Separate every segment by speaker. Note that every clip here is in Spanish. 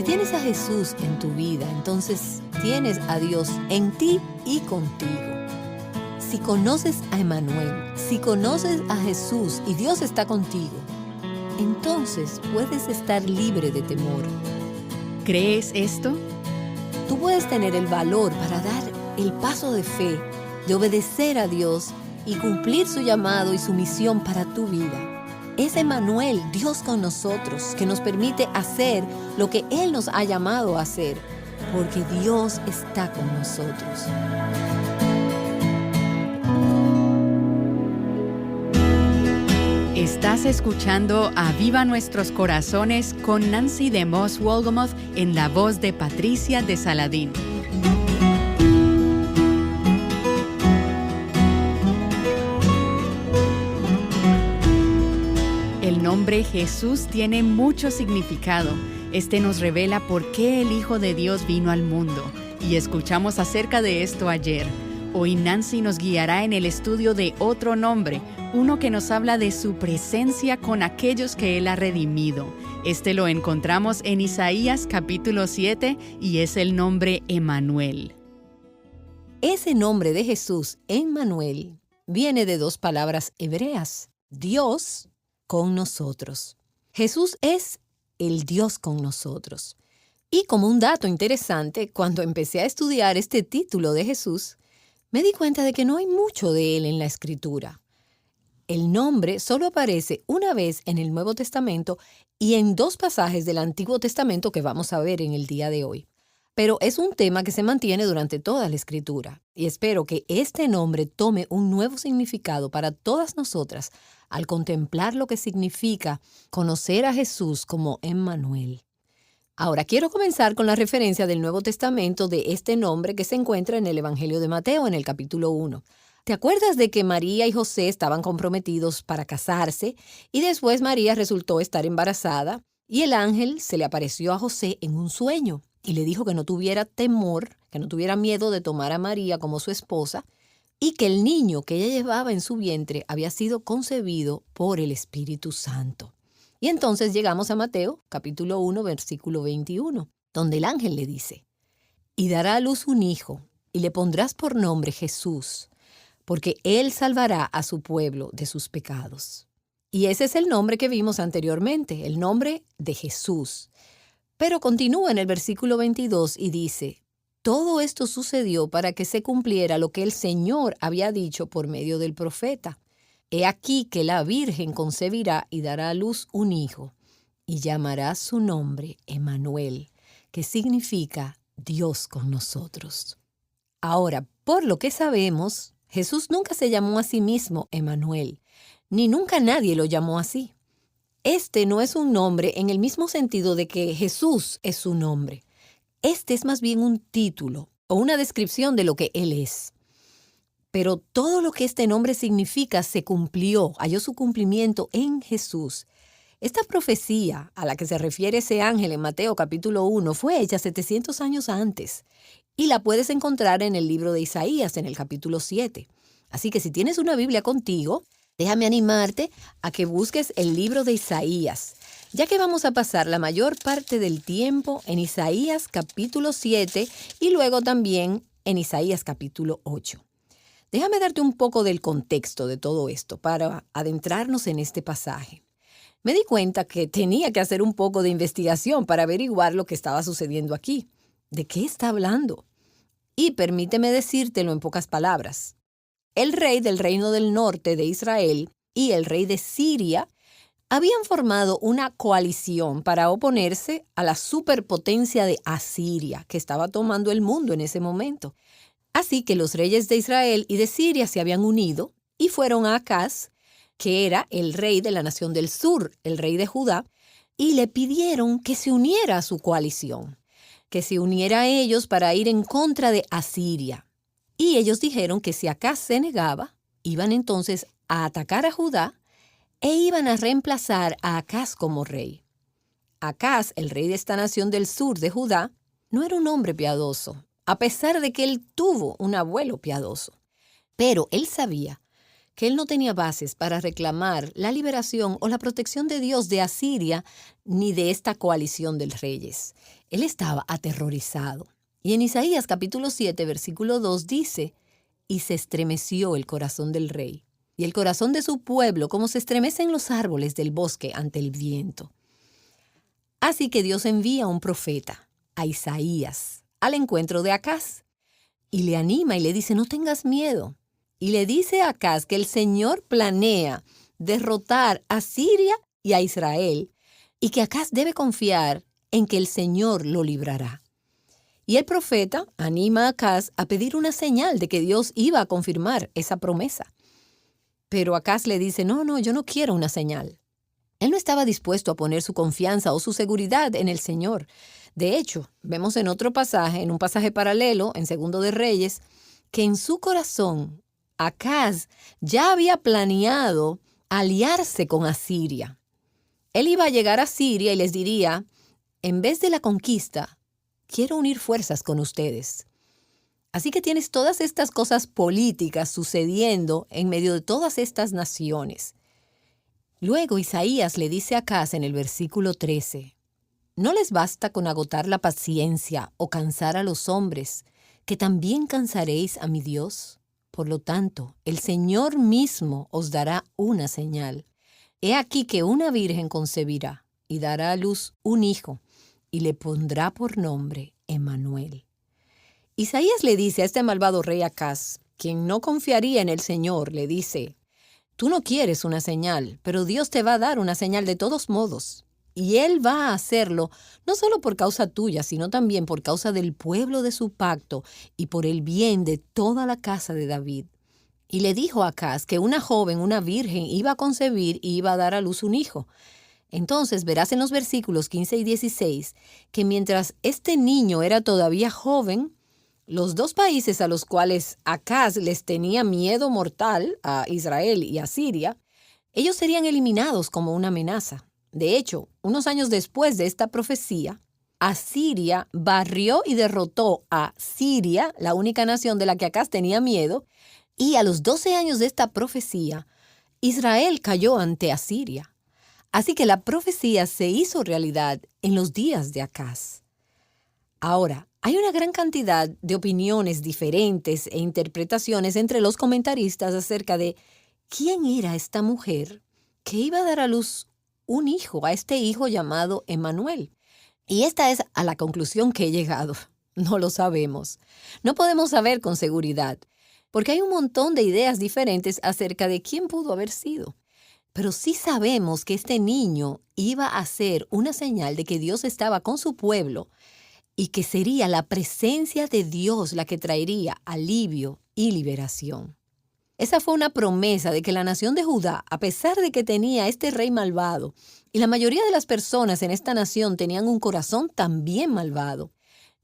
Speaker 1: tienes a Jesús en tu vida, entonces tienes a Dios en ti y contigo. Si conoces a Emmanuel, si conoces a Jesús y Dios está contigo, entonces puedes estar libre de temor.
Speaker 2: ¿Crees esto?
Speaker 1: Tú puedes tener el valor para dar el paso de fe, de obedecer a Dios y cumplir su llamado y su misión para tu vida. Es Emmanuel, Dios con nosotros, que nos permite hacer lo que Él nos ha llamado a hacer, porque Dios está con nosotros.
Speaker 2: Estás escuchando Aviva Nuestros Corazones con Nancy DeMoss Wolgemuth en la voz de Patricia de Saladín. El nombre Jesús tiene mucho significado. Este nos revela por qué el Hijo de Dios vino al mundo. Y escuchamos acerca de esto ayer. Hoy Nancy nos guiará en el estudio de otro nombre, uno que nos habla de su presencia con aquellos que Él ha redimido. Este lo encontramos en Isaías capítulo 7 y es el nombre Emmanuel.
Speaker 1: Ese nombre de Jesús, Emmanuel, viene de dos palabras hebreas: Dios con nosotros. Jesús es el Dios con nosotros. Y como un dato interesante, cuando empecé a estudiar este título de Jesús, me di cuenta de que no hay mucho de Él en la Escritura. El nombre solo aparece una vez en el Nuevo Testamento y en dos pasajes del Antiguo Testamento que vamos a ver en el día de hoy. Pero es un tema que se mantiene durante toda la Escritura, y espero que este nombre tome un nuevo significado para todas nosotras al contemplar lo que significa conocer a Jesús como Emmanuel. Ahora quiero comenzar con la referencia del Nuevo Testamento de este nombre que se encuentra en el Evangelio de Mateo en el capítulo 1. ¿Te acuerdas de que María y José estaban comprometidos para casarse y después María resultó estar embarazada y el ángel se le apareció a José en un sueño y le dijo que no tuviera temor, que no tuviera miedo de tomar a María como su esposa y que el niño que ella llevaba en su vientre había sido concebido por el Espíritu Santo? Y entonces llegamos a Mateo, capítulo 1, versículo 21, donde el ángel le dice: «Y dará a luz un hijo, y le pondrás por nombre Jesús, porque él salvará a su pueblo de sus pecados». Y ese es el nombre que vimos anteriormente, el nombre de Jesús. Pero continúa en el versículo 22 y dice: «Todo esto sucedió para que se cumpliera lo que el Señor había dicho por medio del profeta. He aquí que la Virgen concebirá y dará a luz un hijo, y llamará su nombre Emmanuel, que significa Dios con nosotros». Ahora, por lo que sabemos, Jesús nunca se llamó a sí mismo Emmanuel, ni nunca nadie lo llamó así. Este no es un nombre en el mismo sentido de que Jesús es su nombre. Este es más bien un título o una descripción de lo que Él es. Pero todo lo que este nombre significa se cumplió, halló su cumplimiento en Jesús. Esta profecía a la que se refiere ese ángel en Mateo capítulo 1 fue hecha 700 años antes y la puedes encontrar en el libro de Isaías en el capítulo 7. Así que si tienes una Biblia contigo, déjame animarte a que busques el libro de Isaías, ya que vamos a pasar la mayor parte del tiempo en Isaías capítulo 7 y luego también en Isaías capítulo 8. Déjame darte un poco del contexto de todo esto para adentrarnos en este pasaje. Me di cuenta que tenía que hacer un poco de investigación para averiguar lo que estaba sucediendo aquí. ¿De qué está hablando? Y permíteme decírtelo en pocas palabras. El rey del reino del norte de Israel y el rey de Siria habían formado una coalición para oponerse a la superpotencia de Asiria, que estaba tomando el mundo en ese momento. Así que los reyes de Israel y de Siria se habían unido y fueron a Acaz, que era el rey de la nación del sur, el rey de Judá, y le pidieron que se uniera a su coalición, que se uniera a ellos para ir en contra de Asiria. Y ellos dijeron que si Acaz se negaba, iban entonces a atacar a Judá e iban a reemplazar a Acaz como rey. Acaz, el rey de esta nación del sur de Judá, no era un hombre piadoso, a pesar de que él tuvo un abuelo piadoso. Pero él sabía que él no tenía bases para reclamar la liberación o la protección de Dios de Asiria ni de esta coalición de reyes. Él estaba aterrorizado. Y en Isaías capítulo 7, versículo 2 dice, «Y se estremeció el corazón del rey, y el corazón de su pueblo como se estremecen los árboles del bosque ante el viento». Así que Dios envía un profeta, a Isaías, al encuentro de Acaz, y le anima y le dice, no tengas miedo. Y le dice a Acaz que el Señor planea derrotar a Siria y a Israel, y que Acaz debe confiar en que el Señor lo librará. Y el profeta anima a Acaz a pedir una señal de que Dios iba a confirmar esa promesa. Pero Acaz le dice, no, yo no quiero una señal. Él no estaba dispuesto a poner su confianza o su seguridad en el Señor. De hecho, vemos en otro pasaje, en un pasaje paralelo, en Segundo de Reyes, que en su corazón Acaz ya había planeado aliarse con Asiria. Él iba a llegar a Siria y les diría, en vez de la conquista, quiero unir fuerzas con ustedes. Así que tienes todas estas cosas políticas sucediendo en medio de todas estas naciones. Luego Isaías le dice a Acaz en el versículo 13, «¿No les basta con agotar la paciencia o cansar a los hombres, que también cansaréis a mi Dios? Por lo tanto, el Señor mismo os dará una señal. He aquí que una virgen concebirá y dará a luz un hijo, y le pondrá por nombre Emmanuel». Isaías le dice a este malvado rey Acaz, quien no confiaría en el Señor, le dice, «Tú no quieres una señal, pero Dios te va a dar una señal de todos modos. Y Él va a hacerlo no solo por causa tuya, sino también por causa del pueblo de su pacto y por el bien de toda la casa de David». Y le dijo a Acaz que una joven, una virgen, iba a concebir y iba a dar a luz un hijo. Entonces verás en los versículos 15 y 16 que mientras este niño era todavía joven, los dos países a los cuales Acaz les tenía miedo mortal, a Israel y a Siria, ellos serían eliminados como una amenaza. De hecho, unos años después de esta profecía, Asiria barrió y derrotó a Siria, la única nación de la que Acaz tenía miedo, y a los 12 años de esta profecía, Israel cayó ante Asiria. Así que la profecía se hizo realidad en los días de Acaz. Ahora, hay una gran cantidad de opiniones diferentes e interpretaciones entre los comentaristas acerca de quién era esta mujer que iba a dar a luz un hijo, a este hijo llamado Emmanuel. Y esta es a la conclusión que he llegado. No lo sabemos. No podemos saber con seguridad, porque hay un montón de ideas diferentes acerca de quién pudo haber sido. Pero sí sabemos que este niño iba a ser una señal de que Dios estaba con su pueblo y que sería la presencia de Dios la que traería alivio y liberación. Esa fue una promesa de que la nación de Judá, a pesar de que tenía este rey malvado, y la mayoría de las personas en esta nación tenían un corazón también malvado,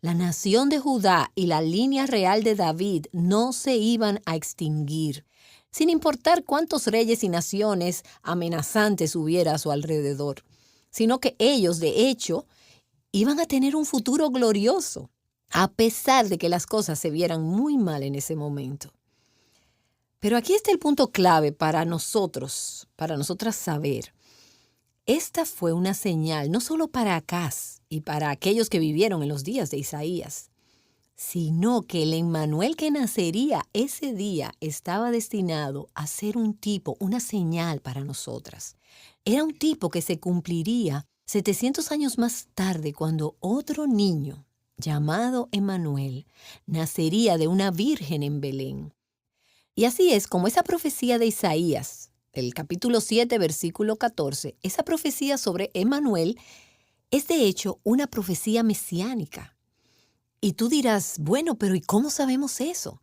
Speaker 1: la nación de Judá y la línea real de David no se iban a extinguir, sin importar cuántos reyes y naciones amenazantes hubiera a su alrededor, sino que ellos, de hecho, iban a tener un futuro glorioso, a pesar de que las cosas se vieran muy mal en ese momento. Pero aquí está el punto clave para nosotros, para nosotras saber. Esta fue una señal no solo para Acaz y para aquellos que vivieron en los días de Isaías, sino que el Emmanuel que nacería ese día estaba destinado a ser un tipo, una señal para nosotras. Era un tipo que se cumpliría 700 años más tarde, cuando otro niño, llamado Emmanuel, nacería de una virgen en Belén. Y así es como esa profecía de Isaías, el capítulo 7, versículo 14, esa profecía sobre Emmanuel es de hecho una profecía mesiánica. Y tú dirás, bueno, pero ¿y cómo sabemos eso?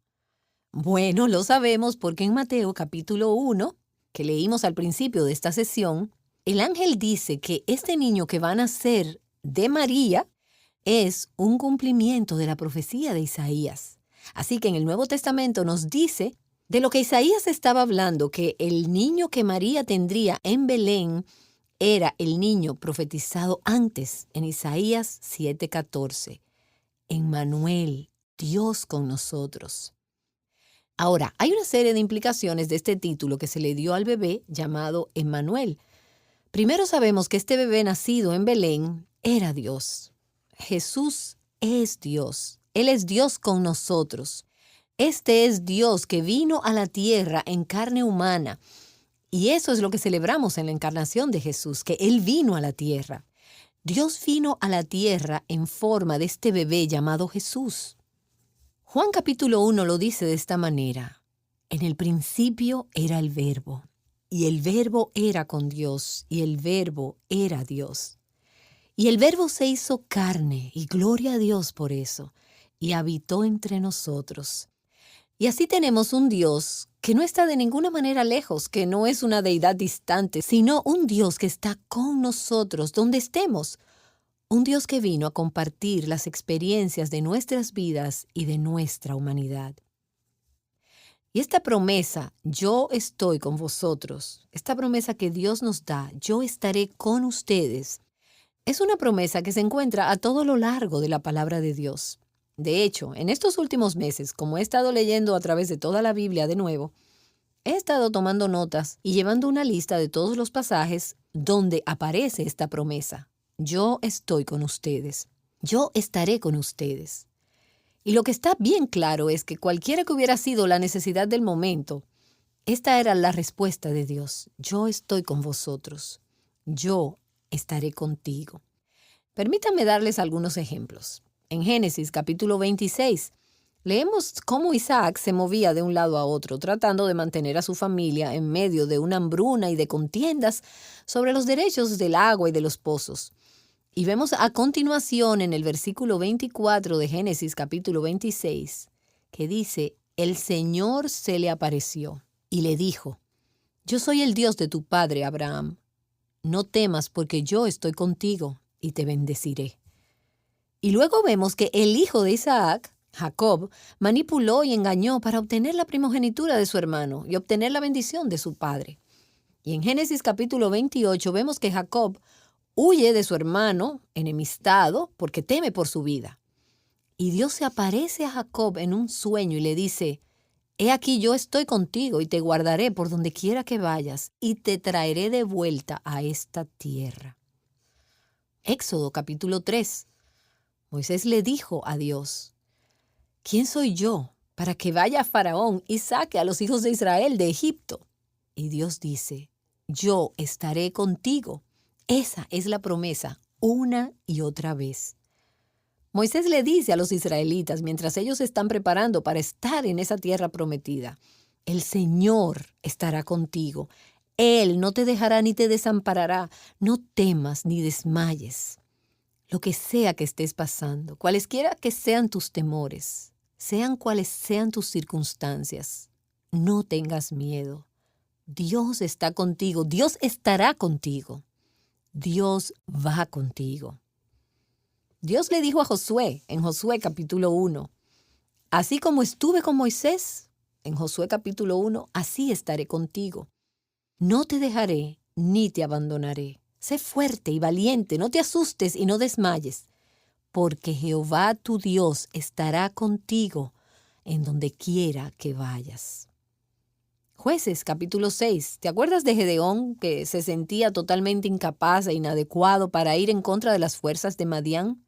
Speaker 1: Bueno, lo sabemos porque en Mateo capítulo 1, que leímos al principio de esta sesión, el ángel dice que este niño que va a nacer de María es un cumplimiento de la profecía de Isaías. Así que en el Nuevo Testamento nos dice de lo que Isaías estaba hablando, que el niño que María tendría en Belén era el niño profetizado antes en Isaías 7:14. Emmanuel, Dios con nosotros. Ahora, hay una serie de implicaciones de este título que se le dio al bebé llamado Emmanuel. Primero sabemos que este bebé nacido en Belén era Dios. Jesús es Dios. Él es Dios con nosotros. Este es Dios que vino a la tierra en carne humana. Y eso es lo que celebramos en la encarnación de Jesús, que Él vino a la tierra. Dios vino a la tierra en forma de este bebé llamado Jesús. Juan capítulo 1 lo dice de esta manera. En el principio era el Verbo, y el Verbo era con Dios, y el Verbo era Dios. Y el Verbo se hizo carne, y gloria a Dios por eso, y habitó entre nosotros. Y así tenemos un Dios que no está de ninguna manera lejos, que no es una deidad distante, sino un Dios que está con nosotros donde estemos. Un Dios que vino a compartir las experiencias de nuestras vidas y de nuestra humanidad. Y esta promesa, yo estoy con vosotros, esta promesa que Dios nos da, yo estaré con ustedes, es una promesa que se encuentra a todo lo largo de la palabra de Dios. De hecho, en estos últimos meses, como he estado leyendo a través de toda la Biblia de nuevo, he estado tomando notas y llevando una lista de todos los pasajes donde aparece esta promesa. Yo estoy con ustedes. Yo estaré con ustedes. Y lo que está bien claro es que cualquiera que hubiera sido la necesidad del momento, esta era la respuesta de Dios. Yo estoy con vosotros. Yo estaré contigo. Permítanme darles algunos ejemplos. En Génesis capítulo 26, leemos cómo Isaac se movía de un lado a otro, tratando de mantener a su familia en medio de una hambruna y de contiendas sobre los derechos del agua y de los pozos. Y vemos a continuación en el versículo 24 de Génesis capítulo 26, que dice, el Señor se le apareció y le dijo, yo soy el Dios de tu padre Abraham. No temas porque yo estoy contigo y te bendeciré. Y luego vemos que el hijo de Isaac, Jacob, manipuló y engañó para obtener la primogenitura de su hermano y obtener la bendición de su padre. Y en Génesis capítulo 28 vemos que Jacob huye de su hermano, enemistado, porque teme por su vida. Y Dios se aparece a Jacob en un sueño y le dice, he aquí yo estoy contigo y te guardaré por donde quiera que vayas y te traeré de vuelta a esta tierra. Éxodo capítulo 3. Moisés le dijo a Dios, ¿quién soy yo para que vaya a Faraón y saque a los hijos de Israel de Egipto? Y Dios dice, yo estaré contigo. Esa es la promesa, una y otra vez. Moisés le dice a los israelitas, mientras ellos se están preparando para estar en esa tierra prometida, el Señor estará contigo. Él no te dejará ni te desamparará. No temas ni desmayes. Lo que sea que estés pasando, cualesquiera que sean tus temores, sean cuales sean tus circunstancias, no tengas miedo. Dios está contigo, Dios estará contigo. Dios va contigo. Dios le dijo a Josué, en Josué capítulo 1, así como estuve con Moisés, en Josué capítulo 1, así estaré contigo. No te dejaré ni te abandonaré. Sé fuerte y valiente, no te asustes y no desmayes, porque Jehová tu Dios estará contigo en donde quiera que vayas. Jueces, capítulo 6. ¿Te acuerdas de Gedeón, que se sentía totalmente incapaz e inadecuado para ir en contra de las fuerzas de Madián?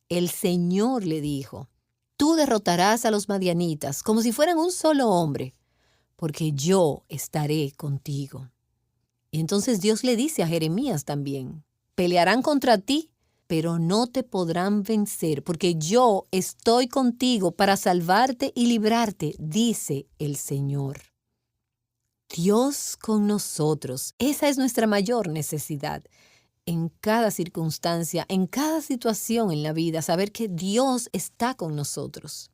Speaker 1: El Señor le dijo, tú derrotarás a los madianitas como si fueran un solo hombre, porque yo estaré contigo. Y entonces Dios le dice a Jeremías también, pelearán contra ti, pero no te podrán vencer, porque yo estoy contigo para salvarte y librarte, dice el Señor. Dios con nosotros, esa es nuestra mayor necesidad. En cada circunstancia, en cada situación en la vida, saber que Dios está con nosotros.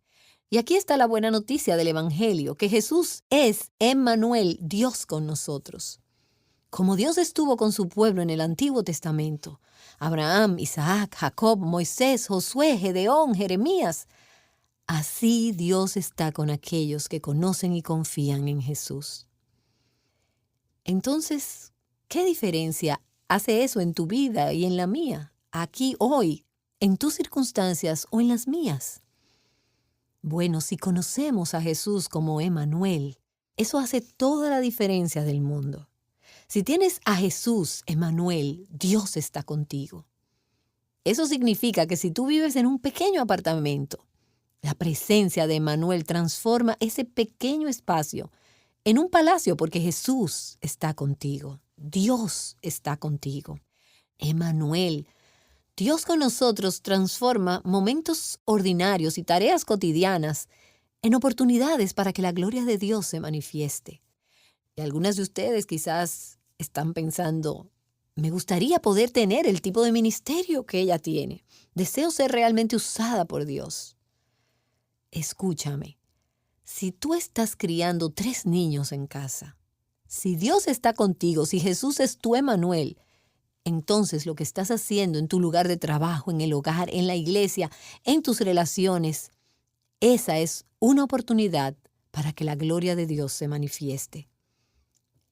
Speaker 1: Y aquí está la buena noticia del Evangelio, que Jesús es Emmanuel, Dios con nosotros. Como Dios estuvo con su pueblo en el Antiguo Testamento, Abraham, Isaac, Jacob, Moisés, Josué, Gedeón, Jeremías, así Dios está con aquellos que conocen y confían en Jesús. Entonces, ¿qué diferencia hace eso en tu vida y en la mía, aquí, hoy, en tus circunstancias o en las mías? Bueno, si conocemos a Jesús como Emmanuel, eso hace toda la diferencia del mundo. Si tienes a Jesús, Emmanuel, Dios está contigo. Eso significa que si tú vives en un pequeño apartamento, la presencia de Emmanuel transforma ese pequeño espacio en un palacio porque Jesús está contigo. Dios está contigo. Emmanuel, Dios con nosotros transforma momentos ordinarios y tareas cotidianas en oportunidades para que la gloria de Dios se manifieste. Y algunas de ustedes quizás están pensando, me gustaría poder tener el tipo de ministerio que ella tiene. Deseo ser realmente usada por Dios. Escúchame, si tú estás criando 3 niños en casa, si Dios está contigo, si Jesús es tu Emmanuel, entonces lo que estás haciendo en tu lugar de trabajo, en el hogar, en la iglesia, en tus relaciones, esa es una oportunidad para que la gloria de Dios se manifieste.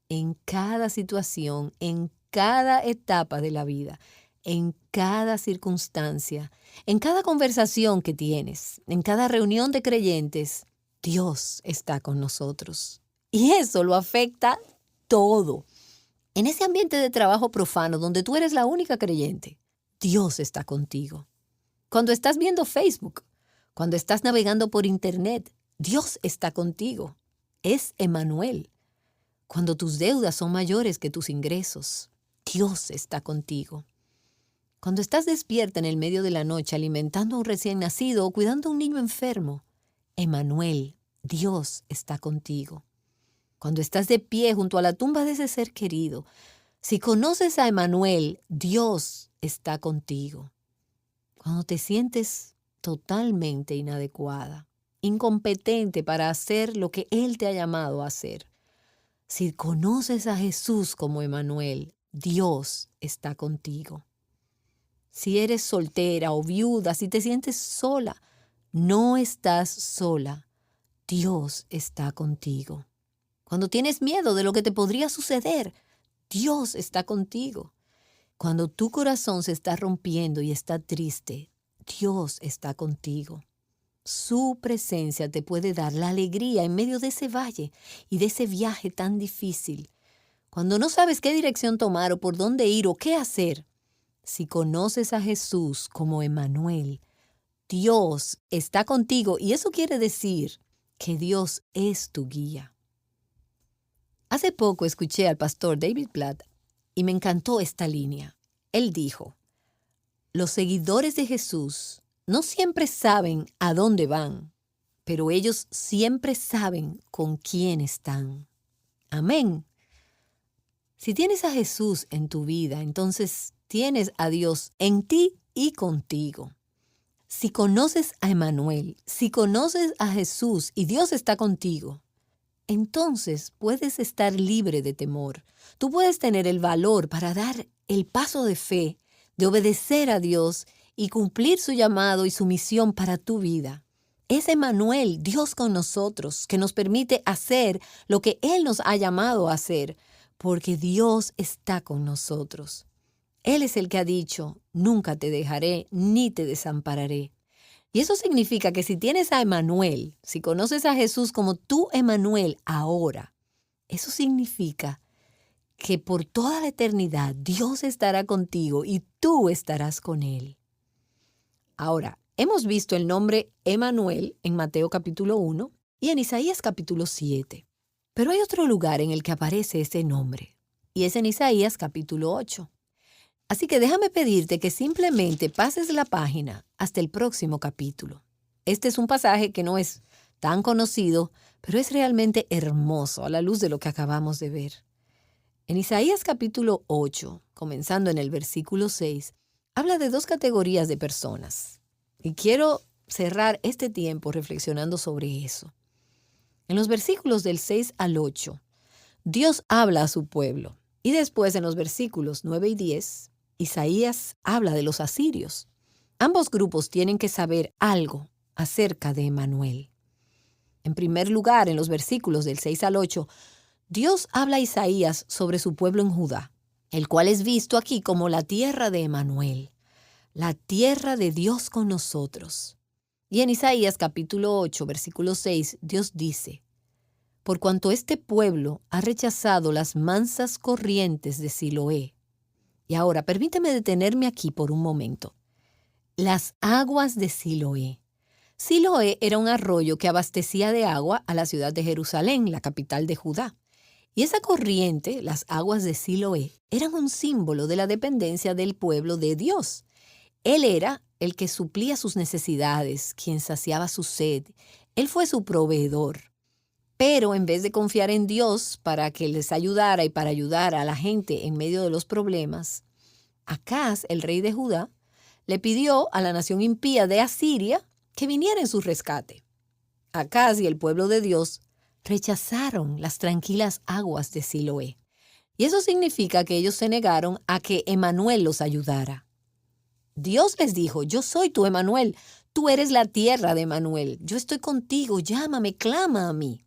Speaker 1: En cada situación, en cada etapa de la vida, en cada circunstancia, en cada conversación que tienes, en cada reunión de creyentes, Dios está con nosotros. Y eso lo afecta todo. En ese ambiente de trabajo profano donde tú eres la única creyente, Dios está contigo. Cuando estás viendo Facebook, cuando estás navegando por Internet, Dios está contigo. Es Emmanuel. Cuando tus deudas son mayores que tus ingresos, Dios está contigo. Cuando estás despierta en el medio de la noche alimentando a un recién nacido o cuidando a un niño enfermo, Emmanuel, Dios está contigo. Cuando estás de pie junto a la tumba de ese ser querido, si conoces a Emmanuel, Dios está contigo. Cuando te sientes totalmente inadecuada, incompetente para hacer lo que Él te ha llamado a hacer, si conoces a Jesús como Emmanuel, Dios está contigo. Si eres soltera o viuda, si te sientes sola, no estás sola. Dios está contigo. Cuando tienes miedo de lo que te podría suceder, Dios está contigo. Cuando tu corazón se está rompiendo y está triste, Dios está contigo. Su presencia te puede dar la alegría en medio de ese valle y de ese viaje tan difícil. Cuando no sabes qué dirección tomar o por dónde ir o qué hacer, si conoces a Jesús como Emmanuel, Dios está contigo y eso quiere decir que Dios es tu guía. Hace poco escuché al pastor David Platt y me encantó esta línea. Él dijo, los seguidores de Jesús no siempre saben a dónde van, pero ellos siempre saben con quién están. Amén. Si tienes a Jesús en tu vida, entonces tienes a Dios en ti y contigo. Si conoces a Emmanuel, si conoces a Jesús y Dios está contigo, entonces puedes estar libre de temor. Tú puedes tener el valor para dar el paso de fe, de obedecer a Dios y cumplir su llamado y su misión para tu vida. Es Emmanuel, Dios con nosotros, que nos permite hacer lo que Él nos ha llamado a hacer, porque Dios está con nosotros. Él es el que ha dicho, nunca te dejaré ni te desampararé. Y eso significa que si tienes a Emmanuel, si conoces a Jesús como tu Emmanuel ahora, eso significa que por toda la eternidad Dios estará contigo y tú estarás con Él. Ahora, hemos visto el nombre Emmanuel en Mateo capítulo 1 y en Isaías capítulo 7. Pero hay otro lugar en el que aparece ese nombre, y es en Isaías capítulo 8. Así que déjame pedirte que simplemente pases la página hasta el próximo capítulo. Este es un pasaje que no es tan conocido, pero es realmente hermoso a la luz de lo que acabamos de ver. En Isaías capítulo 8, comenzando en el versículo 6, habla de 2 categorías de personas. Y quiero cerrar este tiempo reflexionando sobre eso. En los versículos del 6 al 8, Dios habla a su pueblo. Y después en los versículos 9 y 10, Isaías habla de los asirios. Ambos grupos tienen que saber algo acerca de Emmanuel. En primer lugar, en los versículos del 6 al 8, Dios habla a Isaías sobre su pueblo en Judá, el cual es visto aquí como la tierra de Emmanuel, la tierra de Dios con nosotros. Y en Isaías capítulo 8, versículo 6, Dios dice: por cuanto este pueblo ha rechazado las mansas corrientes de Siloé. Y ahora, permíteme detenerme aquí por un momento. Las aguas de Siloé. Siloé era un arroyo que abastecía de agua a la ciudad de Jerusalén, la capital de Judá. Y esa corriente, las aguas de Siloé, eran un símbolo de la dependencia del pueblo de Dios. Él era el que suplía sus necesidades, quien saciaba su sed. Él fue su proveedor. Pero en vez de confiar en Dios para que les ayudara y para ayudar a la gente en medio de los problemas, Acaz, el rey de Judá, le pidió a la nación impía de Asiria que viniera en su rescate. Acaz y el pueblo de Dios rechazaron las tranquilas aguas de Siloé. Y eso significa que ellos se negaron a que Emanuel los ayudara. Dios les dijo: yo soy tu Emanuel, tú eres la tierra de Emanuel, yo estoy contigo, llámame, clama a mí.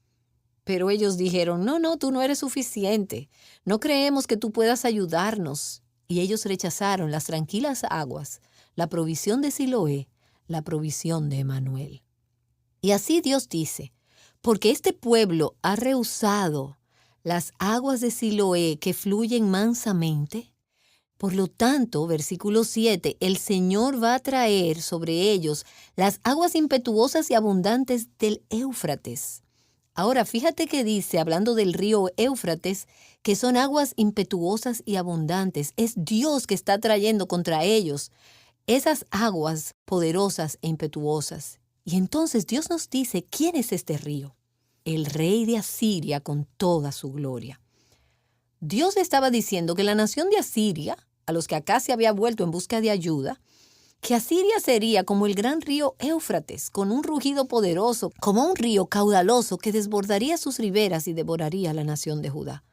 Speaker 1: Pero ellos dijeron: no, tú no eres suficiente, no creemos que tú puedas ayudarnos. Y ellos rechazaron las tranquilas aguas, la provisión de Siloé, la provisión de Emanuel. Y así Dios dice: porque este pueblo ha rehusado las aguas de Siloé que fluyen mansamente, por lo tanto, versículo 7, el Señor va a traer sobre ellos las aguas impetuosas y abundantes del Éufrates. Ahora, fíjate que dice, hablando del río Éufrates, que son aguas impetuosas y abundantes. Es Dios que está trayendo contra ellos esas aguas poderosas e impetuosas. Y entonces Dios nos dice: ¿quién es este río? El rey de Asiria con toda su gloria. Dios estaba diciendo que la nación de Asiria, a los que acá se había vuelto en busca de ayuda, que Asiria sería como el gran río Éufrates, con un rugido poderoso, como un río caudaloso que desbordaría sus riberas y devoraría a la nación de Judá,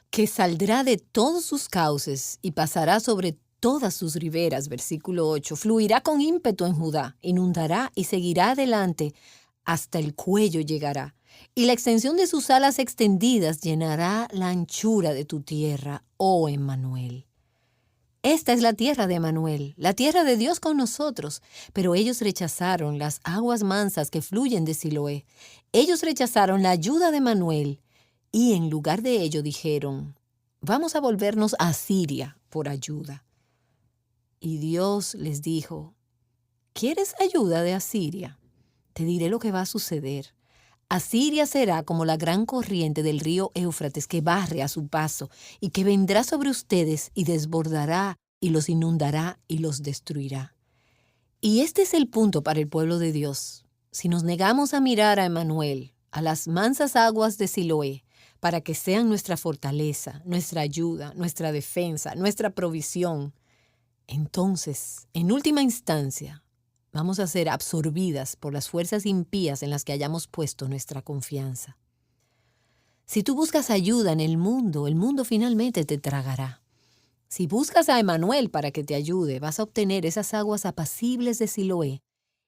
Speaker 1: que saldrá de todos sus cauces y pasará sobre todas sus riberas, versículo 8, fluirá con ímpetu en Judá, inundará y seguirá adelante, hasta el cuello llegará, y la extensión de sus alas extendidas llenará la anchura de tu tierra, oh Emmanuel. Esta es la tierra de Emanuel, la tierra de Dios con nosotros. Pero ellos rechazaron las aguas mansas que fluyen de Siloé. Ellos rechazaron la ayuda de Emanuel y en lugar de ello dijeron: vamos a volvernos a Asiria por ayuda. Y Dios les dijo: ¿quieres ayuda de Asiria? Te diré lo que va a suceder. Asiria será como la gran corriente del río Éufrates que barre a su paso y que vendrá sobre ustedes y desbordará y los inundará y los destruirá. Y este es el punto para el pueblo de Dios. Si nos negamos a mirar a Emanuel, a las mansas aguas de Siloé, para que sean nuestra fortaleza, nuestra ayuda, nuestra defensa, nuestra provisión, entonces, en última instancia, vamos a ser absorbidas por las fuerzas impías en las que hayamos puesto nuestra confianza. Si tú buscas ayuda en el mundo finalmente te tragará. Si buscas a Emanuel para que te ayude, vas a obtener esas aguas apacibles de Siloé,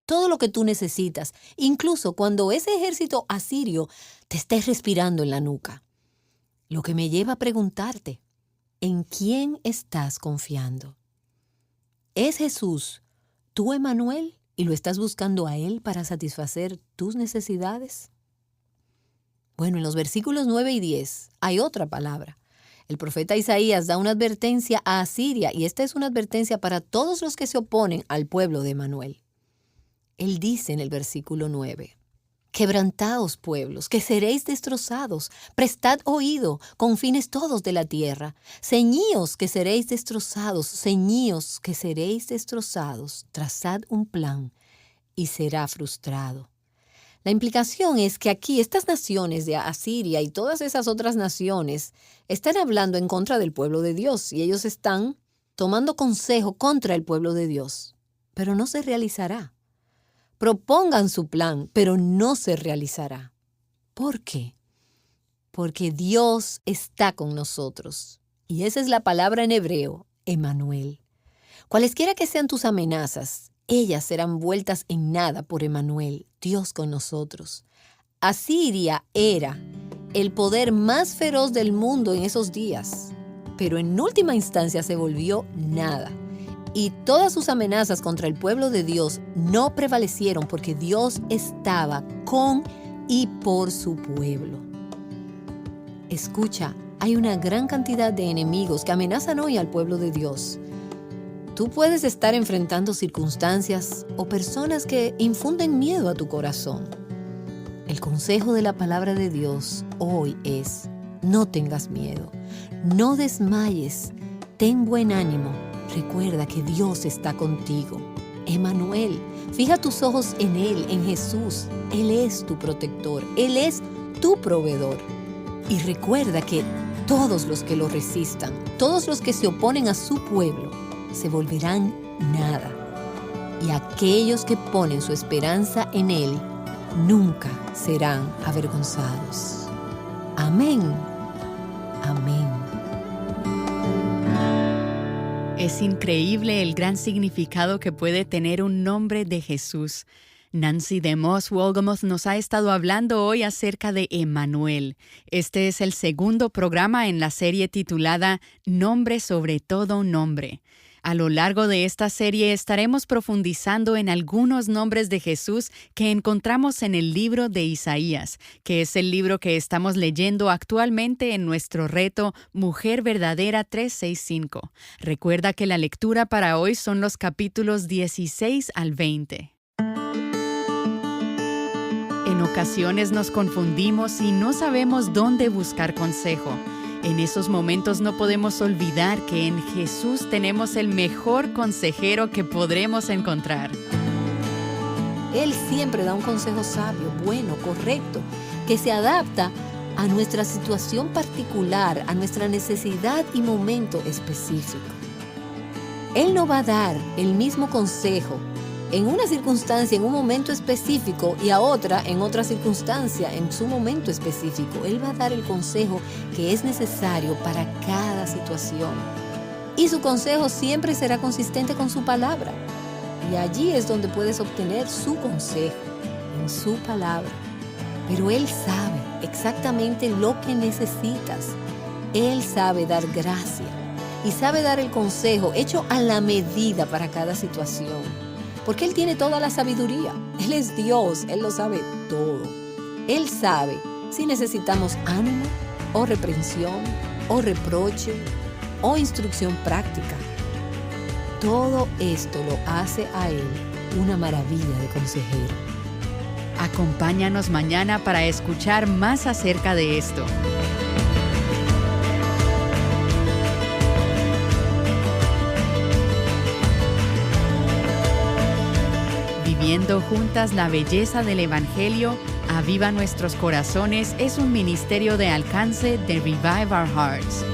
Speaker 1: todo lo que tú necesitas, incluso cuando ese ejército asirio te esté respirando en la nuca. Lo que me lleva a preguntarte: ¿en quién estás confiando? ¿Es Jesús tú, Emanuel, y lo estás buscando a Él para satisfacer tus necesidades? Bueno, en los versículos 9 y 10 hay otra palabra. El profeta Isaías da una advertencia a Asiria, y esta es una advertencia para todos los que se oponen al pueblo de Emanuel. Él dice en el versículo 9: quebrantaos, pueblos, que seréis destrozados. Prestad oído, confines todos de la tierra. Ceñíos, que seréis destrozados. Ceñíos, que seréis destrozados. Trazad un plan, y será frustrado. La implicación es que aquí estas naciones de Asiria y todas esas otras naciones están hablando en contra del pueblo de Dios, y ellos están tomando consejo contra el pueblo de Dios. Pero no se realizará. Propongan su plan, pero no se realizará. ¿Por qué? Porque Dios está con nosotros. Y esa es la palabra en hebreo, Emmanuel. Cualesquiera que sean tus amenazas, ellas serán vueltas en nada por Emmanuel, Dios con nosotros. Asiria era el poder más feroz del mundo en esos días, pero en última instancia se volvió nada. Y todas sus amenazas contra el pueblo de Dios no prevalecieron porque Dios estaba con y por su pueblo. Escucha, hay una gran cantidad de enemigos que amenazan hoy al pueblo de Dios. Tú puedes estar enfrentando circunstancias o personas que infunden miedo a tu corazón. El consejo de la palabra de Dios hoy es: no tengas miedo, no desmayes, ten buen ánimo. Recuerda que Dios está contigo. Emmanuel, fija tus ojos en Él, en Jesús. Él es tu protector, Él es tu proveedor. Y recuerda que todos los que lo resistan, todos los que se oponen a su pueblo, se volverán nada. Y aquellos que ponen su esperanza en Él, nunca serán avergonzados. Amén. Amén.
Speaker 2: Es increíble el gran significado que puede tener un nombre de Jesús. Nancy DeMoss Wolgemuth nos ha estado hablando hoy acerca de Emmanuel. Este es el segundo programa en la serie titulada Nombre sobre todo nombre. A lo largo de esta serie estaremos profundizando en algunos nombres de Jesús que encontramos en el libro de Isaías, que es el libro que estamos leyendo actualmente en nuestro reto Mujer Verdadera 365. Recuerda que la lectura para hoy son los capítulos 16 al 20. En ocasiones nos confundimos y no sabemos dónde buscar consejo. En esos momentos no podemos olvidar que en Jesús tenemos el mejor consejero que podremos encontrar.
Speaker 1: Él siempre da un consejo sabio, bueno, correcto, que se adapta a nuestra situación particular, a nuestra necesidad y momento específico. Él no va a dar el mismo consejo en una circunstancia, en un momento específico, y a otra, en otra circunstancia, en su momento específico. Él va a dar el consejo que es necesario para cada situación. Y su consejo siempre será consistente con su palabra. Y allí es donde puedes obtener su consejo, en su palabra. Pero Él sabe exactamente lo que necesitas. Él sabe dar gracia y sabe dar el consejo hecho a la medida para cada situación. Porque Él tiene toda la sabiduría. Él es Dios, Él lo sabe todo. Él sabe si necesitamos ánimo, o reprensión, o reproche, o instrucción práctica. Todo esto lo hace a Él una maravilla de consejero.
Speaker 2: Acompáñanos mañana para escuchar más acerca de esto. Viviendo juntas la belleza del Evangelio, Aviva Nuestros Corazones es un ministerio de alcance de Revive Our Hearts.